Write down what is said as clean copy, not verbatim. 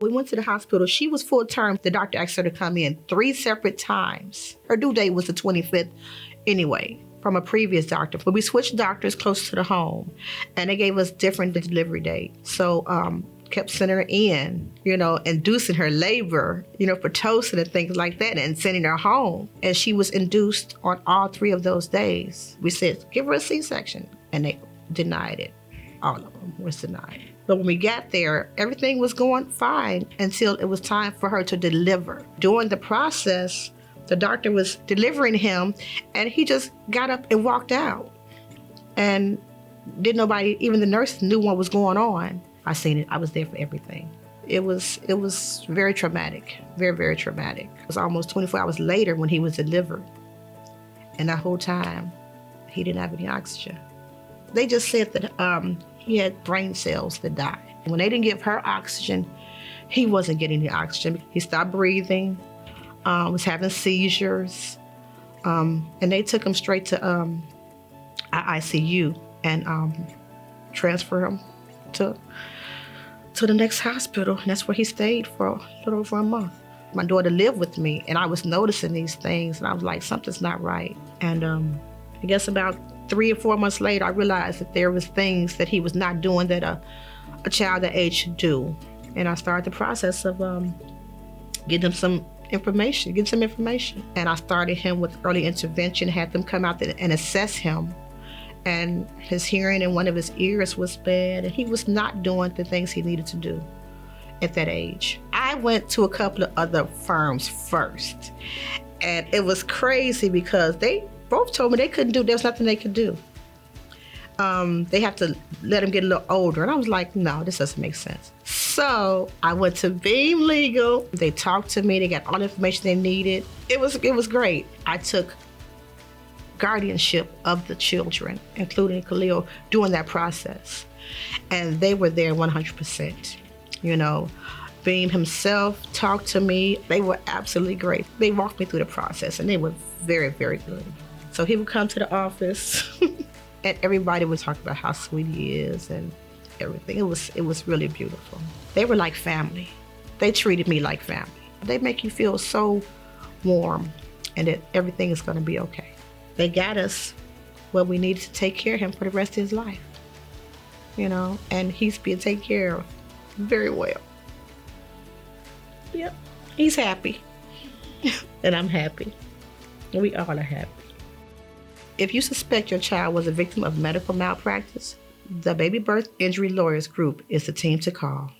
We went to the hospital. She was full term. The doctor asked her to come in 3 separate times. Her due date was the 25th anyway, from a previous doctor. But we switched doctors close to the home, and they gave us different delivery dates. So kept sending her in, inducing her labor, Pitocin and things like that, and sending her home. And she was induced on all 3 of those days. We said, give her a C-section, and they denied it. All of them was denied. But when we got there, everything was going fine until it was time for her to deliver. During the process, the doctor was delivering him, and he just got up and walked out. And didn't nobody, even the nurse, knew what was going on. I seen it. I was there for everything. It was very traumatic, very, very traumatic. It was almost 24 hours later when he was delivered. And that whole time, he didn't have any oxygen. They just said that he had brain cells that died. When they didn't give her oxygen, he wasn't getting the oxygen. He stopped breathing, was having seizures, and they took him straight to ICU and transferred him to the next hospital. And that's where he stayed for a little over a month. My daughter lived with me, and I was noticing these things, and I was like, something's not right. And I guess about 3 or 4 months later, I realized that there was things that he was not doing that a child that age should do. And I started the process of getting him some information. And I started him with early intervention, had them come out and assess him. And his hearing in one of his ears was bad, and he was not doing the things he needed to do at that age. I went to a couple of other firms first, and it was crazy because they both told me there was nothing they could do. They have to let him get a little older. And I was like, no, this doesn't make sense. So I went to Beam Legal. They talked to me. They got all the information they needed. It was great. I took guardianship of the children, including Khalil, during that process. And they were there 100%. Beam himself talked to me. They were absolutely great. They walked me through the process, and they were very, very good. So he would come to the office, and everybody would talk about how sweet he is and everything. It was really beautiful. They were like family. They treated me like family. They make you feel so warm and that everything is going to be okay. They got us where we needed to take care of him for the rest of his life, and he's being taken care of very well. Yep, he's happy, and I'm happy. We all are happy. If you suspect your child was a victim of medical malpractice, the Baby Birth Injury Lawyers Group is the team to call.